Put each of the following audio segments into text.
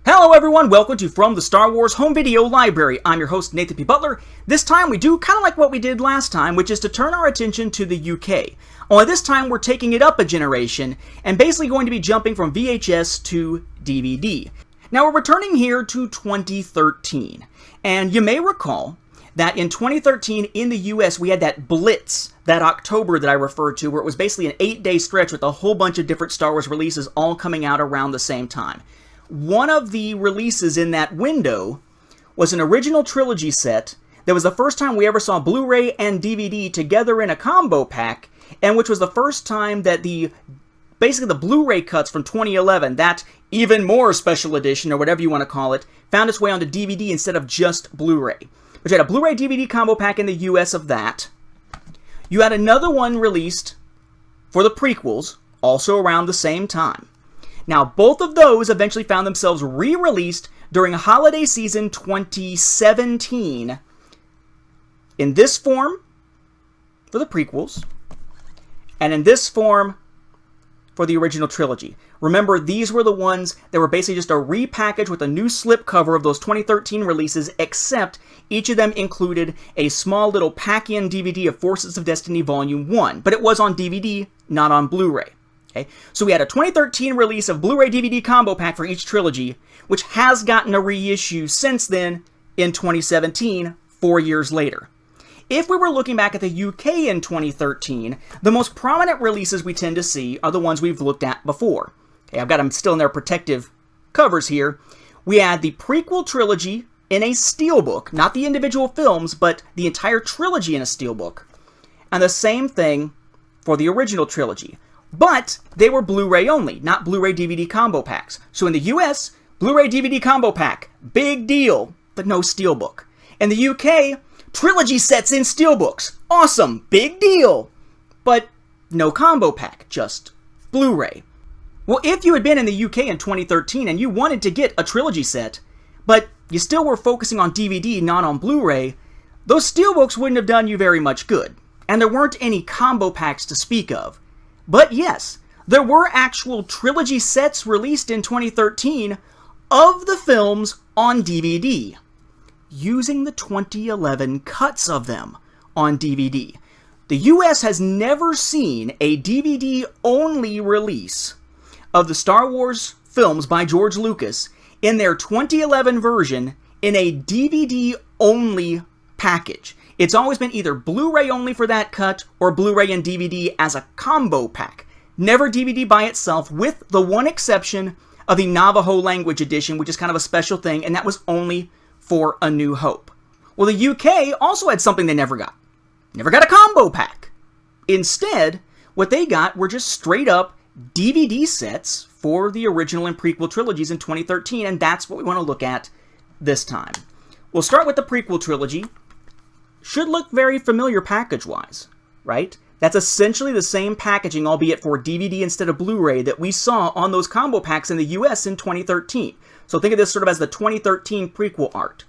Hello everyone, welcome to From the Star Wars Home Video Library. I'm your host, Nathan P. Butler. This time we do kind of like what we did last time, which is to turn our attention to the UK. Only this time we're taking it up a generation, and basically going to be jumping from VHS to DVD. Now we're returning here to 2013, and you may recall that in 2013 in the US we had that blitz, that October that I referred to, where it was basically an 8-day stretch with a whole bunch of different Star Wars releases all coming out around the same time. One of the releases in that window was an original trilogy set that was the first time we ever saw Blu-ray and DVD together in a combo pack, and which was the first time that basically the Blu-ray cuts from 2011, that even more special edition, or whatever you want to call it, found its way onto DVD instead of just Blu-ray. But you had a Blu-ray DVD combo pack in the US of that. You had another one released for the prequels, also around the same time. Now, both of those eventually found themselves re-released during holiday season 2017 in this form for the prequels, and in this form for the original trilogy. Remember, these were the ones that were basically just a repackage with a new slipcover of those 2013 releases, except each of them included a small little pack-in DVD of Forces of Destiny Volume 1, but it was on DVD, not on Blu-ray. Okay, so we had a 2013 release of Blu-ray DVD combo pack for each trilogy, which has gotten a reissue since then in 2017, 4 years later. If we were looking back at the UK in 2013, the most prominent releases we tend to see are the ones we've looked at before. Okay, I've got them still in their protective covers here. We had the prequel trilogy in a steelbook, not the individual films, but the entire trilogy in a steelbook. And the same thing for the original trilogy. But they were Blu-ray only, not Blu-ray DVD combo packs. So in the US, Blu-ray DVD combo pack, big deal, but no steelbook. In the UK, trilogy sets in steelbooks, awesome, big deal, but no combo pack, just Blu-ray. Well, if you had been in the UK in 2013 and you wanted to get a trilogy set, but you still were focusing on DVD, not on Blu-ray, those steelbooks wouldn't have done you very much good. And there weren't any combo packs to speak of. But yes, there were actual trilogy sets released in 2013 of the films on DVD, using the 2011 cuts of them on DVD. The US has never seen a DVD-only release of the Star Wars films by George Lucas in their 2011 version in a DVD-only package. It's always been either Blu-ray only for that cut or Blu-ray and DVD as a combo pack. Never DVD by itself, with the one exception of the Navajo language edition, which is kind of a special thing, and that was only for A New Hope. Well, the UK also had something they never got. Never got a combo pack. Instead, what they got were just straight up DVD sets for the original and prequel trilogies in 2013, and that's what we want to look at this time. We'll start with the prequel trilogy. Should look very familiar package-wise, right? That's essentially the same packaging, albeit for DVD instead of Blu-ray, that we saw on those combo packs in the US in 2013. So think of this sort of as the 2013 prequel art.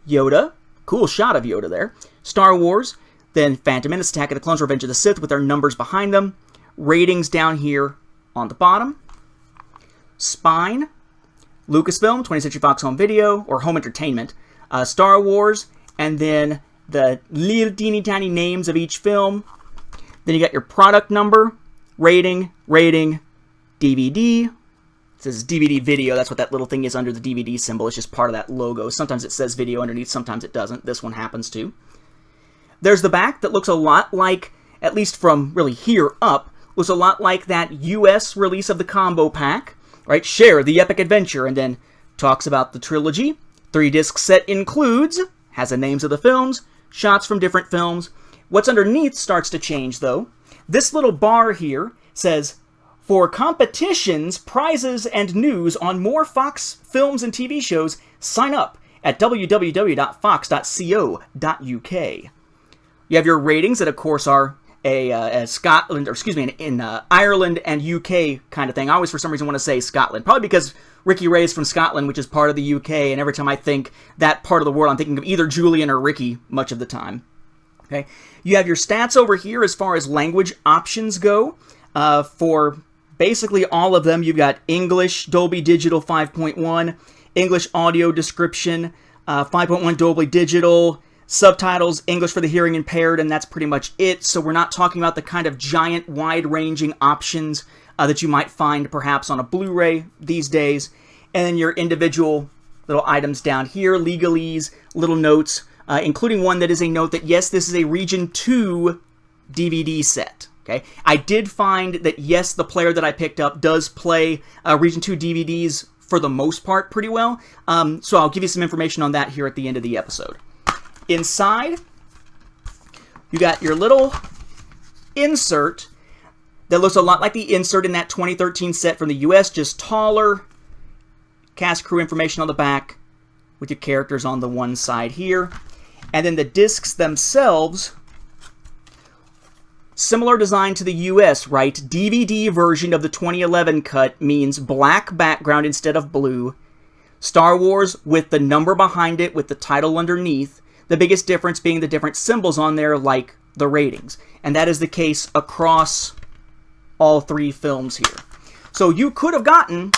Yoda, cool shot of Yoda there. Star Wars, then Phantom Menace, Attack of the Clones, Revenge of the Sith with their numbers behind them. Ratings down here on the bottom. Spine, Lucasfilm, 20th Century Fox Home Video, or Home Entertainment. Star Wars, and then the little teeny tiny names of each film. Then you got your product number, rating, DVD. It says DVD video. That's what that little thing is under the DVD symbol. It's just part of that logo. Sometimes it says video underneath, sometimes it doesn't. This one happens to. There's the back that looks a lot like, at least from really here up, looks a lot like that US release of the combo pack, right? Share the epic adventure, and then talks about the trilogy. 3-disc set includes, has the names of the films, shots from different films. What's underneath starts to change, though. This little bar here says, for competitions, prizes, and news on more Fox films and TV shows, sign up at www.fox.co.uk. You have your ratings that, of course, are Scotland, or excuse me, in Ireland and UK kind of thing. I always, for some reason, want to say Scotland. Probably because Ricky Ray is from Scotland, which is part of the UK, and every time I think that part of the world, I'm thinking of either Julian or Ricky much of the time. Okay, you have your stats over here as far as language options go. For basically all of them, you've got English, Dolby Digital 5.1, English audio description, 5.1 Dolby Digital, subtitles, English for the hearing impaired, and that's pretty much it. So we're not talking about the kind of giant, wide-ranging options that you might find perhaps on a Blu-ray these days. And then your individual little items down here, legalese, little notes, including one that is a note that, yes, this is a Region 2 DVD set. Okay, I did find that, yes, the player that I picked up does play Region 2 DVDs for the most part pretty well. So I'll give you some information on that here at the end of the episode. Inside, you got your little insert that looks a lot like the insert in that 2013 set from the US, just taller. Cast crew information on the back with your characters on the one side here. And then the discs themselves, similar design to the US, right? DVD version of the 2011 cut means black background instead of blue. Star Wars with the number behind it with the title underneath. The biggest difference being the different symbols on there, like the ratings. And that is the case across all three films here. So you could have gotten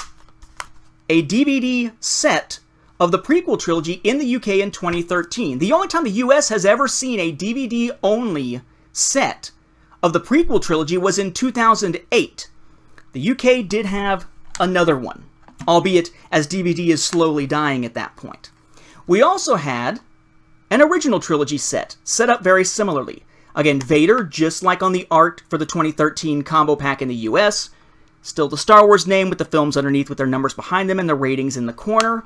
a DVD set of the prequel trilogy in the UK in 2013. The only time the US has ever seen a DVD-only set of the prequel trilogy was in 2008. The UK did have another one, albeit as DVD is slowly dying at that point. We also had an original trilogy set up very similarly. Again, Vader, just like on the art for the 2013 combo pack in the US. Still the Star Wars name with the films underneath with their numbers behind them and the ratings in the corner.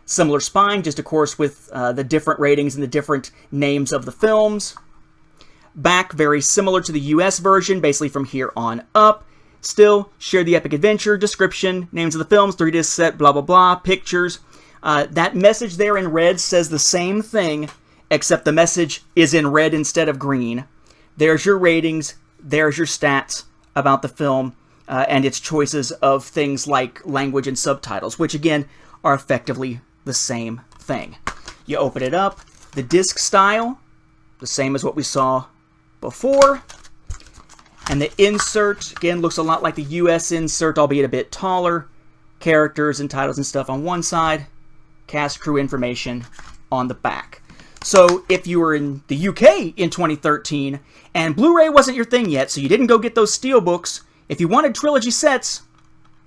Similar spine, just of course with the different ratings and the different names of the films. Back, very similar to the US version, basically from here on up. Still, share the epic adventure, description, names of the films, 3-disc set, blah, blah, blah, pictures. That message there in red says the same thing, except the message is in red instead of green. There's your ratings, there's your stats about the film, and its choices of things like language and subtitles, which again are effectively the same thing. You open it up, the disc style, the same as what we saw before. And the insert, again, looks a lot like the US insert, albeit a bit taller. Characters and titles and stuff on one side. Cast crew information on the back. So if you were in the UK in 2013 and Blu-ray wasn't your thing yet, so you didn't go get those steelbooks, if you wanted trilogy sets,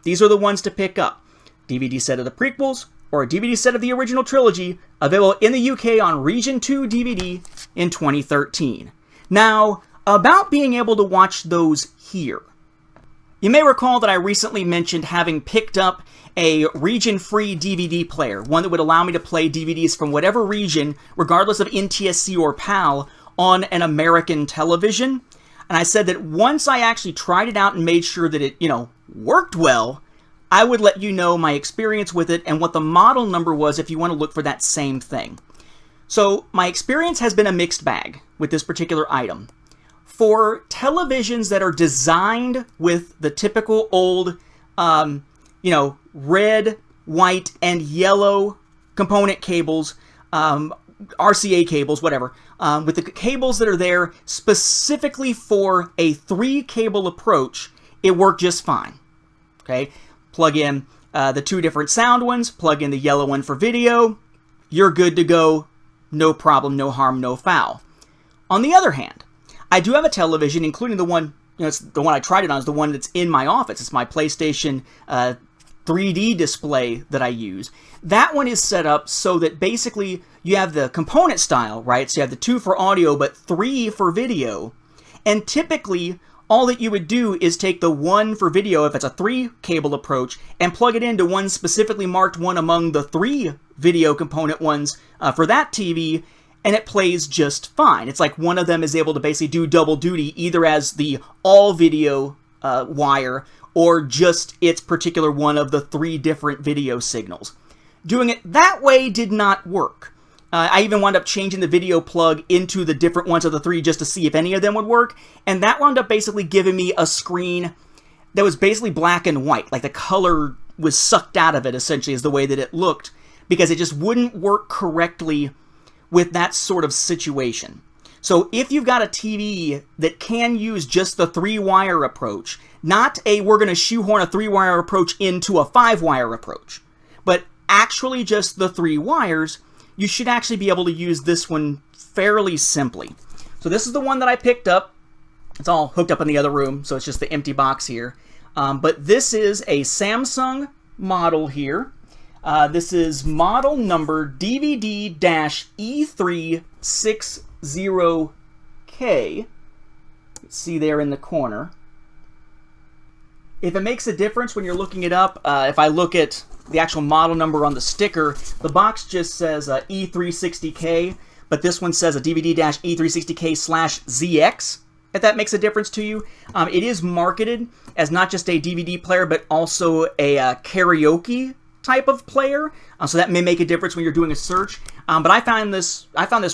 these are the ones to pick up. DVD set of the prequels or a DVD set of the original trilogy available in the UK on Region 2 DVD in 2013. Now, about being able to watch those here. You may recall that I recently mentioned having picked up a region-free DVD player, one that would allow me to play DVDs from whatever region, regardless of NTSC or PAL, on an American television. And I said that once I actually tried it out and made sure that it, worked well, I would let you know my experience with it and what the model number was if you want to look for that same thing. So my experience has been a mixed bag with this particular item. For televisions that are designed with the typical old, red, white, and yellow component cables, RCA cables, whatever, with the cables that are there specifically for a 3-cable approach, it worked just fine. Okay, plug in the 2 different sound ones, plug in the yellow one for video, you're good to go, no problem, no harm, no foul. On the other hand, I do have a television, including the one, it's the one I tried it on, is the one that's in my office. It's my PlayStation 3D display that I use. That one is set up so that basically you have the component style, right? So you have the 2 for audio, but 3 for video. And typically, all that you would do is take the 1 for video, if it's a 3-cable approach, and plug it into one specifically marked one among the 3 video component ones for that TV, and it plays just fine. It's like one of them is able to basically do double duty, either as the all-video wire, or just its particular one of the 3 different video signals. Doing it that way did not work. I even wound up changing the video plug into the different ones of the 3 just to see if any of them would work, and that wound up basically giving me a screen that was basically black and white. Like the color was sucked out of it, essentially, is the way that it looked, because it just wouldn't work correctly with that sort of situation. So if you've got a TV that can use just the 3-wire approach, not a we're going to shoehorn a 3-wire approach into a 5-wire approach, but actually just the 3 wires, you should actually be able to use this one fairly simply. So this is the one that I picked up. It's all hooked up in the other room, so it's just the empty box here. But this is a Samsung model here. This is model number DVD-E360K. See there in the corner. If it makes a difference when you're looking it up, if I look at the actual model number on the sticker, the box just says E360K, but this one says a DVD-E360K/ZX, if that makes a difference to you. It is marketed as not just a DVD player, but also a karaoke type of player, so that may make a difference when you're doing a search. But I found this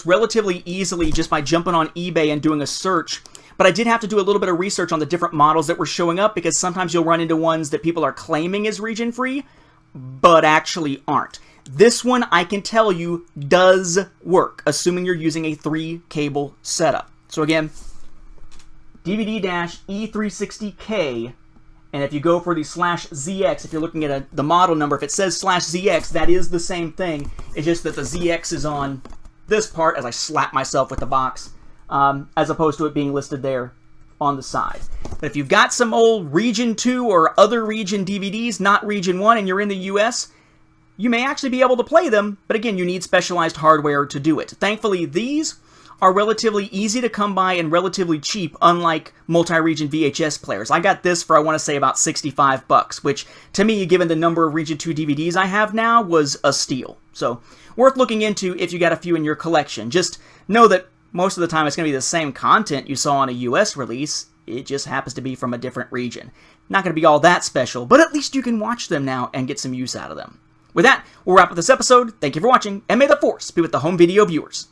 relatively easily just by jumping on eBay and doing a search. But I did have to do a little bit of research on the different models that were showing up, because sometimes you'll run into ones that people are claiming is region-free, but actually aren't. This one, I can tell you, does work, assuming you're using a 3-cable setup. So again, DVD-E360K, and if you go for the /ZX, if you're looking at the model number, if it says /ZX, that is the same thing. It's just that the ZX is on this part as I slap myself with the box, as opposed to it being listed there on the side. But if you've got some old Region 2 or other region DVDs, not Region 1, and you're in the US, you may actually be able to play them, but again, you need specialized hardware to do it. Thankfully, these are relatively easy to come by and relatively cheap, unlike multi-region VHS players. I got this for, I want to say, about 65 bucks, which to me, given the number of Region 2 DVDs I have now, was a steal. So, worth looking into if you got a few in your collection. Just know that most of the time it's going to be the same content you saw on a US release. It just happens to be from a different region. Not going to be all that special, but at least you can watch them now and get some use out of them. With that, we'll wrap up this episode. Thank you for watching, and may the Force be with the home video viewers.